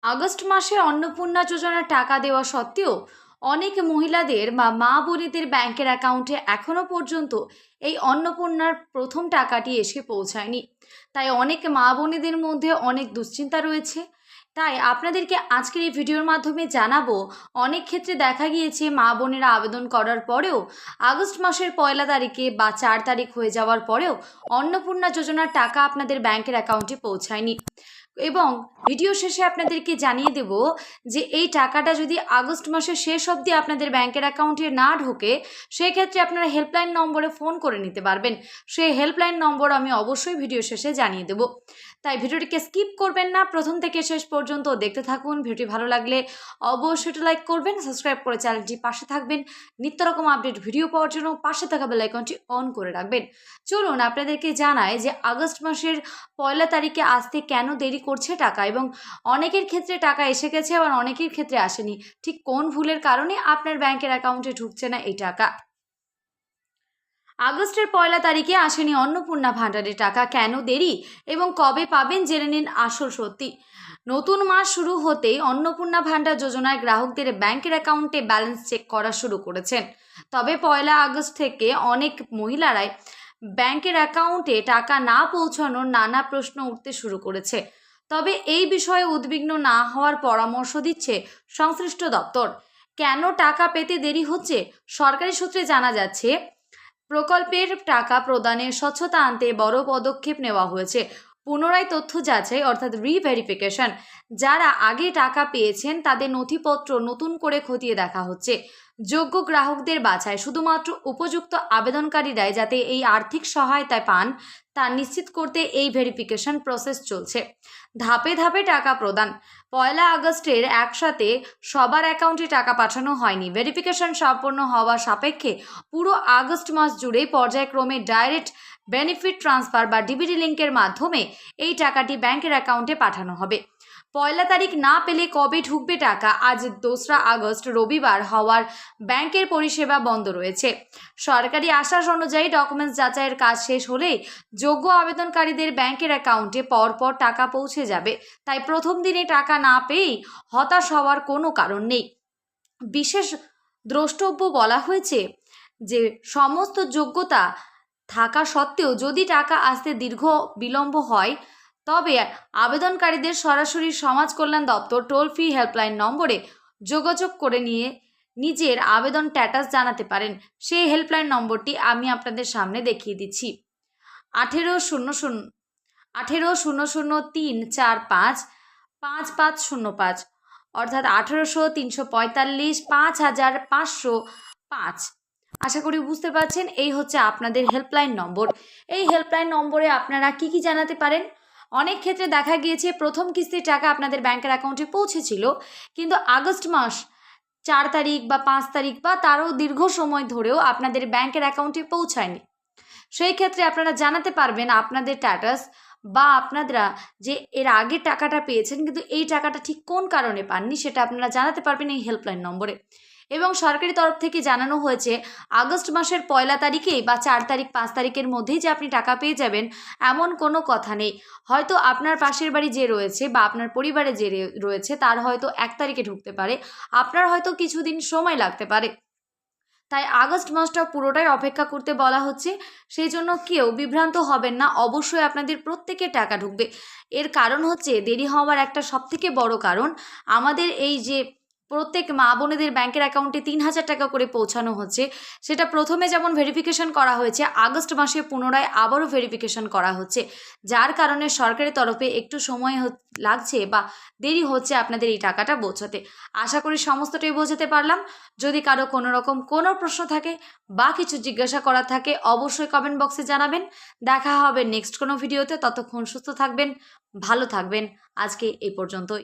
August মাসে অন্নপূর্ণা যোজনার টাকা দেওয়া সত্ত্বেও অনেক মহিলাদের বা মা বোনেদের ব্যাংকের অ্যাকাউন্টে এখনও পর্যন্ত এই অন্নপূর্ণার প্রথম টাকাটি এসে পৌঁছায়নি। তাই অনেক মা বোনেদের মধ্যে অনেক দুশ্চিন্তা রয়েছে। তাই আপনাদেরকে আজকের এই ভিডিওর মাধ্যমে জানাবো, অনেক ক্ষেত্রে দেখা গিয়েছে মা বোনেরা আবেদন করার পরেও আগস্ট মাসের 1 তারিখে বা 4 তারিখ হয়ে যাওয়ার পরেও অন্নপূর্ণা যোজনার টাকা আপনাদের ব্যাংকের অ্যাকাউন্টে পৌঁছায়নি। এবং ভিডিও শেষে আপনাদেরকে জানিয়ে দেব যে এই টাকাটা যদি আগস্ট মাসের শেষ অবধি আপনাদের ব্যাংকের অ্যাকাউন্টে না ঢোকে, সেক্ষেত্রে আপনারা হেল্পলাইন নম্বরে ফোন করে নিতে পারবেন। সেই হেল্পলাইন নম্বর আমি অবশ্যই ভিডিও শেষে জানিয়ে দেব। তাই ভিডিওটিকে স্কিপ করবেন না, প্রথম থেকে শেষ পর্যন্ত দেখতে থাকুন। ভিডিওটি ভালো লাগলে অবশ্যই লাইক করবেন, সাবস্ক্রাইব করে চ্যানেলটি পাশে থাকবেন। নিত্য রকম আপডেট ভিডিও পাওয়ার জন্য পাশে থাকা বেল আইকনটি অন করে রাখবেন। চলুন আপনাদেরকে জানাই যে আগস্ট মাসের 1 তারিখে আসতে কেন দেরি করছে টাকা, এবং অনেকের ক্ষেত্রে টাকা এসে গেছে আবার অনেকের ক্ষেত্রে আসেনি। ঠিক কোন ভুলের কারণে আপনার ব্যাংকের অ্যাকাউন্টে ঢুকছে না এই টাকা। আগস্টের 1 তারিখে আসেনি অন্নপূর্ণা ভাণ্ডারের টাকা, কেন দেরি এবং কবে পাবেন জেনে নিন আসল সত্যি। নতুন মাস শুরু হতেই অন্নপূর্ণা ভাণ্ডার যোজনায় গ্রাহকদের ব্যাংকের অ্যাকাউন্টে ব্যালেন্স চেক করা শুরু করেছেন। তবে 1 আগস্ট থেকে অনেক মহিলারাই ব্যাংকের অ্যাকাউন্টে টাকা না পৌঁছানোর নানা প্রশ্ন উঠতে শুরু করেছে। তবে এই বিষয়ে উদ্বিগ্ন না হওয়ার পরামর্শ দিচ্ছে সংশ্লিষ্ট দপ্তর। কেন টাকা পেতে দেরি হচ্ছে? সরকারি সূত্রে জানা যাচ্ছে, প্রকল্পের টাকা প্রদানে স্বচ্ছতা আনতে বড় পদক্ষেপ নেওয়া হয়েছে। পুনরায় তথ্য যাচাই অর্থাৎ রিভেরিফিকেশন। যারা আগে টাকা পেয়েছেন তাদের নথিপত্র নতুন করে খতিয়ে দেখা হচ্ছে। যোগ্য গ্রাহকদের বাছাই, শুধুমাত্র উপযুক্ত আবেদনকারীরাই যাতে এই আর্থিক সহায়তায় পান তা নিশ্চিত করতে এই ভেরিফিকেশন প্রসেস চলছে। ধাপে ধাপে টাকা প্রদান। 1 আগস্টের একসাথে সবার অ্যাকাউন্টে টাকা পাঠানো হয়নি। ভেরিফিকেশন সম্পন্ন হওয়া সাপেক্ষে পুরো আগস্ট মাস জুড়েই পর্যায়ক্রমে ডাইরেক্ট বেনিফিট ট্রান্সফার বা ডিবিটি লিঙ্কের মাধ্যমে এই টাকাটি ব্যাংকের অ্যাকাউন্টে পাঠানো হবে। 1 তারিখ না পেলে কবে ঢুকবে টাকা? আজ 2 আগস্ট রবিবার হওয়ার ব্যাংকের পরিষেবা বন্ধ রয়েছে। সরকারি আশ্বাস অনুযায়ী ডকুমেন্টস যাচাইয়ের কাজ শেষ হলেই যোগ্য আবেদনকারীদের ব্যাংকের অ্যাকাউন্টে পরপর টাকা পৌঁছে যাবে। তাই প্রথম দিনে টাকা না পেয়েই হতাশ হওয়ার কোনো কারণ নেই। বিশেষ দ্রষ্টব্য বলা হয়েছে যে সমস্ত যোগ্যতা থাকা সত্ত্বেও যদি টাকা আসতে দীর্ঘ বিলম্ব হয়, তবে আবেদনকারীদের সরাসরি সমাজ কল্যাণ দপ্তর টোল ফ্রি হেল্পলাইন নম্বরে যোগাযোগ করে নিয়ে নিজের আবেদন স্ট্যাটাস জানাতে পারেন। সেই হেল্পলাইন নম্বরটি আমি আপনাদের সামনে দেখিয়ে দিচ্ছি। 1800-345-5505, অর্থাৎ 1800-345-5505। আশা করি বুঝতে পারছেন, এই হচ্ছে আপনাদের হেল্পলাইন নম্বর। এই হেল্পলাইন নম্বরে আপনারা কি জানাতে পারেন? অনেক ক্ষেত্রে দেখা গিয়েছে প্রথম কিস্তির টাকা আপনাদের ব্যাংকের অ্যাকাউন্টে পৌঁছেছিল, কিন্তু আগস্ট মাস 4 তারিখ বা 5 তারিখ বা তারও দীর্ঘ সময় ধরেও আপনাদের ব্যাংকের অ্যাকাউন্টে পৌঁছায়নি। সেই ক্ষেত্রে আপনারা জানাতে পারবেন আপনাদের স্ট্যাটাস, বা আপনারা যে এর আগে টাকাটা পেয়েছেন কিন্তু এই টাকাটা ঠিক কোন কারণে পাননি সেটা আপনারা জানাতে পারবেন এই হেল্পলাইন নম্বরে। এবং সরকারি তরফ থেকে জানানো হয়েছে আগস্ট মাসের 1 তারিখেই বা 4 তারিখ 5 তারিখের মধ্যেই যে আপনি টাকা পেয়ে যাবেন এমন কোনো কথা নেই। হয়তো আপনার পাশের বাড়ি যে রয়েছে বা আপনার পরিবারে যে রয়েছে তার হয়তো 1 তারিখে ঢুকতে পারে, আপনার হয়তো কিছুদিন সময় লাগতে পারে। তাই আগস্ট মাসটা পুরোটাই অপেক্ষা করতে বলা হচ্ছে। সেই জন্য কেউ বিভ্রান্ত হবেন না, অবশ্যই আপনাদের প্রত্যেকের টাকা ঢুকবে। এর কারণ হচ্ছে দেরি হওয়ার একটা সবথেকে বড় কারণ, আমাদের এই যে প্রত্যেক মা বোনেদের ব্যাংকের অ্যাকাউন্টে 3000 টাকা করে পৌঁছানো হচ্ছে, সেটা প্রথমে যেমন ভেরিফিকেশন করা হয়েছে, আগস্ট মাসে পুনরায় আবারও ভেরিফিকেশন করা হচ্ছে, যার কারণে সরকারি তরফে একটু সময় লাগছে বা দেরি হচ্ছে আপনাদের এই টাকাটা পৌঁছাতে। আশা করি সমস্তটাই বোঝাতে পারলাম। যদি কারো কোনো রকম কোনো প্রশ্ন থাকে বা কিছু জিজ্ঞাসা করার থাকে অবশ্যই কমেন্ট বক্সে জানাবেন। দেখা হবে নেক্সট কোনো ভিডিওতে। ততক্ষণ সুস্থ থাকবেন, ভালো থাকবেন। আজকে এই পর্যন্তই।